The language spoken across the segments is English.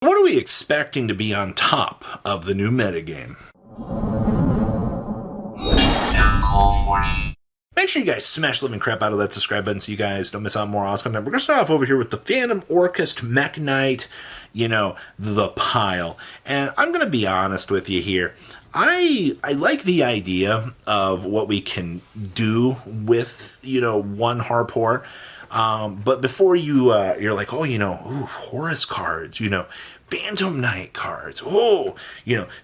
What are we expecting to be on top of the new metagame? Make sure you guys smash the living crap out of that subscribe button so you guys don't miss out on more awesome content. We're going to start off over here with the Phantom Orchest Mech Knight, the pile. And I'm going to be honest with you here. I like the idea of what we can do with, one Harpor. But before you're like, Horus cards, Phantom Knight cards. Oh,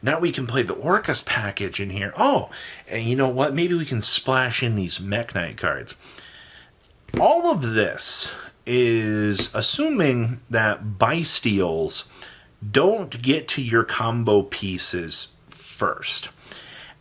now we can play the Orchest package in here. Oh, and you know what? Maybe we can splash in these Mech Knight cards. All of this is assuming that Bystials don't get to your combo pieces first.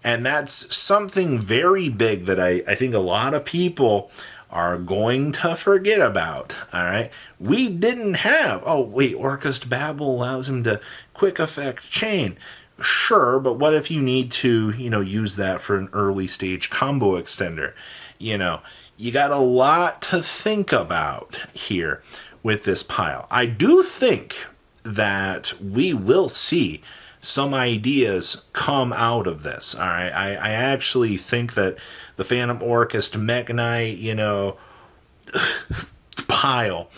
And that's something very big that I think a lot of people are going to forget about, all right? We didn't have, Orchest Babel allows him to quick effect chain. Sure, but what if you need to, use that for an early stage combo extender? You got a lot to think about here with this pile. I do think that we will see some ideas come out of this. All right, I actually think that the Phantom Orchest Mech Knight, pile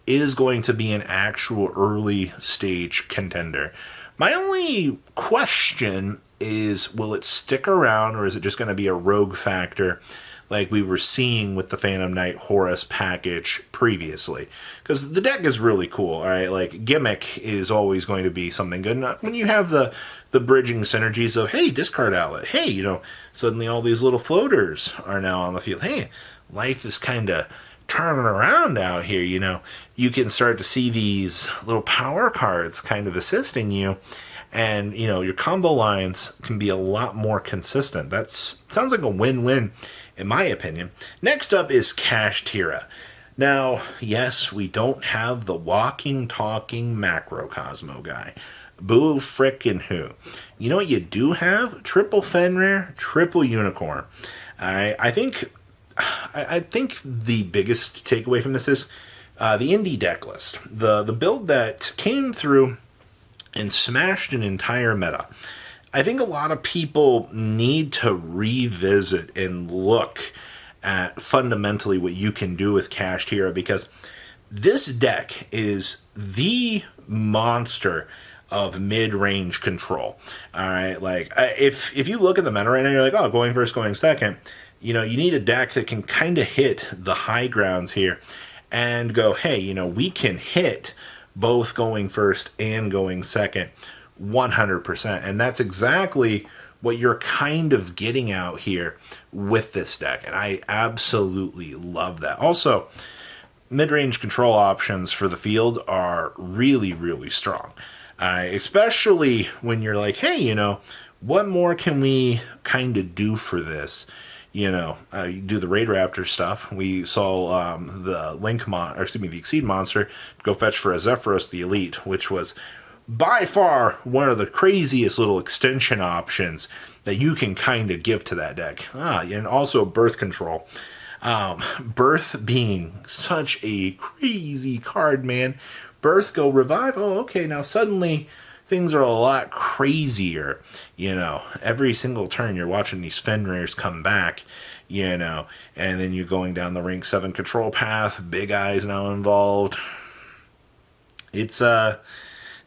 is going to be an actual early stage contender. My only question is, will it stick around, or is it just going to be a rogue factor like we were seeing with the Phantom Knight Horus package previously? Because the deck is really cool, all right? Like, gimmick is always going to be something good. And when you have the bridging synergies of, hey, discard outlet, hey, suddenly all these little floaters are now on the field. Hey, life is kind of turning around out here, You can start to see these little power cards kind of assisting you. And, your combo lines can be a lot more consistent. That sounds like a win-win, in my opinion. Next up is Kashtira. Now, yes, we don't have the walking, talking Macrocosmo guy. Boo frickin' who. You know what you do have? Triple Fenrir, triple Unicorn. I think the biggest takeaway from this is the indie deck list. The build that came through and smashed an entire meta. I think a lot of people need to revisit and look at fundamentally what you can do with Kashtira, because this deck is the monster of mid-range control. All right, like if you look at the meta right now, you're like, oh, going first, going second. You need a deck that can kind of hit the high grounds here and go, hey, we can hit both going first and going second 100%. And that's exactly what you're kind of getting out here with this deck. And I absolutely love that. Also, mid-range control options for the field are really, really strong. Especially when you're like, hey, what more can we kind of do for this? You do the Raid Raptor stuff. We saw the the Exceed monster go fetch for a Zephyros the Elite, which was by far one of the craziest little extension options that you can kind of give to that deck. And also birth control. Birth being such a crazy card, man. Birth go revive. Oh, okay. Now suddenly things are a lot crazier. Every single turn you're watching these Fenrirs come back, and then you're going down the rank 7 control path. Big Eyes now involved. It's a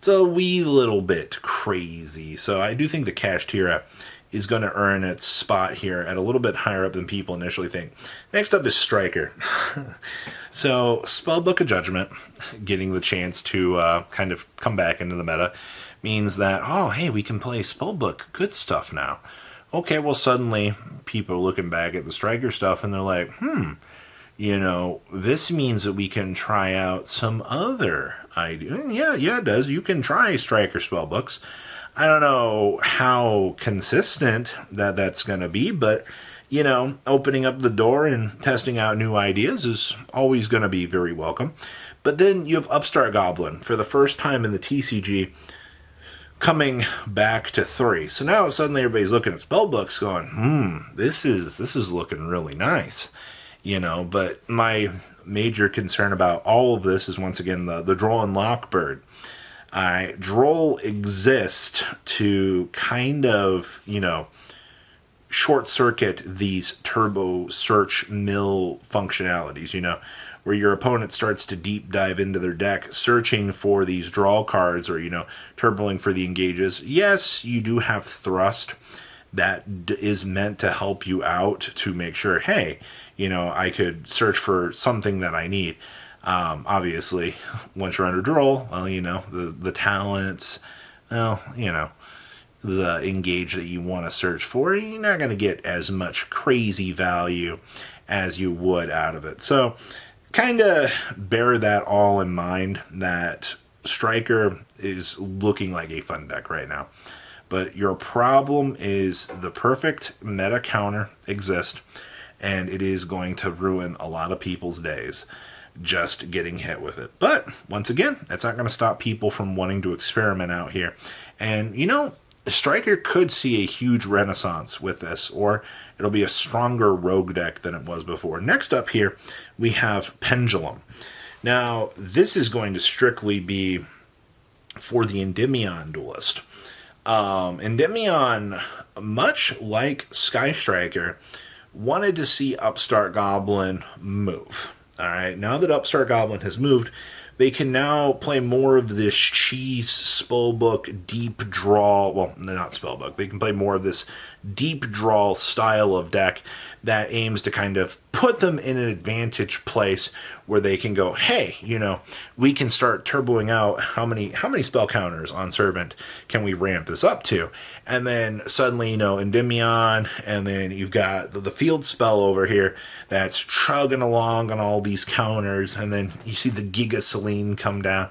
wee little bit crazy. So I do think the Kashtira is going to earn its spot here at a little bit higher up than people initially think. Next up is Striker. So Spellbook of Judgment, getting the chance to kind of come back into the meta, means that, oh, hey, we can play Spellbook good stuff now. Okay, well, suddenly people are looking back at the Striker stuff and they're like, this means that we can try out some other ideas. Yeah, it does. You can try Striker Spellbooks. I don't know how consistent that's going to be, but, opening up the door and testing out new ideas is always going to be very welcome. But then you have Upstart Goblin for the first time in the TCG coming back to 3. So now suddenly everybody's looking at spellbooks going, this is looking really nice. But my major concern about all of this is, once again, the draw and lock bird. Droll exist to kind of, short circuit these turbo search mill functionalities, where your opponent starts to deep dive into their deck, searching for these draw cards or, turboing for the engages. Yes, you do have thrust that is meant to help you out to make sure, hey, I could search for something that I need. Obviously, once you're under Droll, well, the talents, well, the engage that you want to search for, you're not going to get as much crazy value as you would out of it. So, kind of bear that all in mind, that Striker is looking like a fun deck right now. But your problem is the perfect meta counter exists, and it is going to ruin a lot of people's days just getting hit with it. But, once again, that's not going to stop people from wanting to experiment out here. And, Striker could see a huge renaissance with this, or it'll be a stronger rogue deck than it was before. Next up here, we have Pendulum. Now, this is going to strictly be for the Endymion duelist. Endymion, much like Sky Striker, wanted to see Upstart Goblin move. Alright, now that Upstart Goblin has moved, they can now play more of this cheese spellbook deep draw. Well, not spellbook. They can play more of this deep draw style of deck that aims to kind of put them in an advantage place where they can go, hey, we can start turboing out how many spell counters on Servant can we ramp this up to? And then suddenly, Endymion, and then you've got the field spell over here that's chugging along on all these counters, and then you see the Giga Selene come down.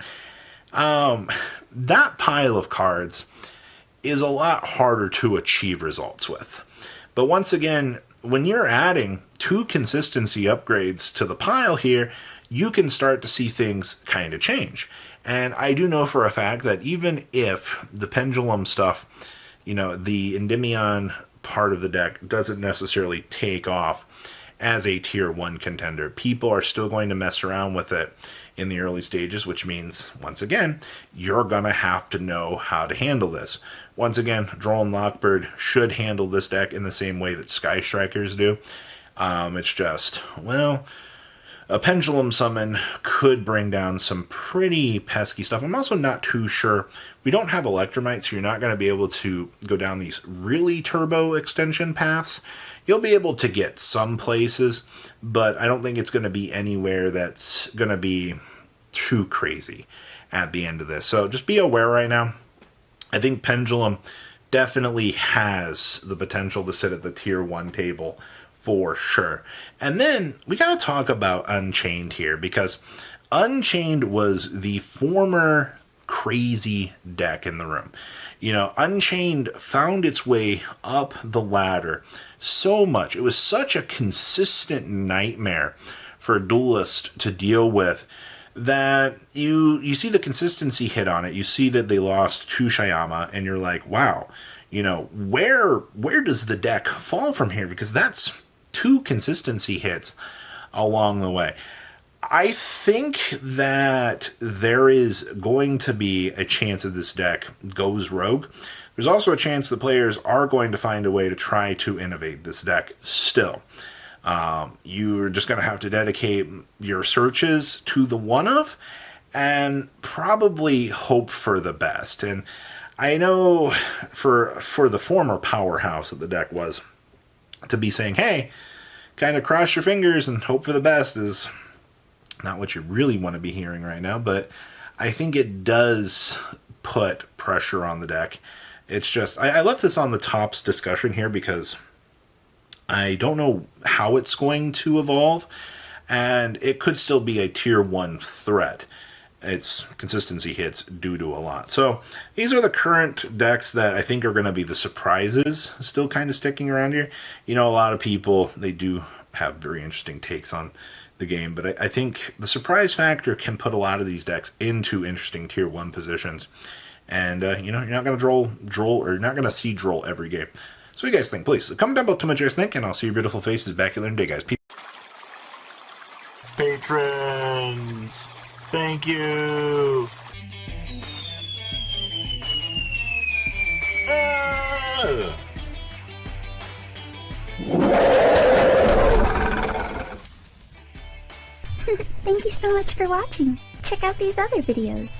That pile of cards is a lot harder to achieve results with. But once again, when you're adding 2 consistency upgrades to the pile here, you can start to see things kind of change. And I do know for a fact that even if the Pendulum stuff, the Endymion part of the deck doesn't necessarily take off as a tier 1 contender, people are still going to mess around with it in the early stages, which means, once again, you're going to have to know how to handle this. Once again, Droll and Lockbird should handle this deck in the same way that Sky Strikers do. It's just, well, a Pendulum summon could bring down some pretty pesky stuff. I'm also not too sure. We don't have Electromite, so you're not going to be able to go down these really turbo extension paths. You'll be able to get some places, but I don't think it's going to be anywhere that's going to be too crazy at the end of this. So just be aware right now. I think Pendulum definitely has the potential to sit at the tier 1 table for sure. And then we got to talk about Unchained here, because Unchained was the former crazy deck in the room. Unchained found its way up the ladder so much. It was such a consistent nightmare for a duelist to deal with that you see the consistency hit on it. You see that they lost to Shyama, and you're like, wow, where does the deck fall from here? Because that's 2 consistency hits along the way. I think that there is going to be a chance that this deck goes rogue. There's also a chance the players are going to find a way to try to innovate this deck still. You're just going to have to dedicate your searches to the one-of and probably hope for the best. And I know for the former powerhouse that the deck was, to be saying, hey, kind of cross your fingers and hope for the best is not what you really want to be hearing right now, but I think it does put pressure on the deck. It's just, I left this on the tops discussion here because I don't know how it's going to evolve, and it could still be a tier 1 threat. Its consistency hits due to a lot. So these are the current decks that I think are going to be the surprises still kind of sticking around here. A lot of people, they do have very interesting takes on the game, but I think the surprise factor can put a lot of these decks into interesting tier 1 positions. And, you're not going to Droll, or you're not going to see Droll every game. So what do you guys think? Please comment down below, tell me what you guys think, and I'll see your beautiful faces back here in the day, guys. Peace. Patrons, thank you. Thank you so much for watching. Check out these other videos.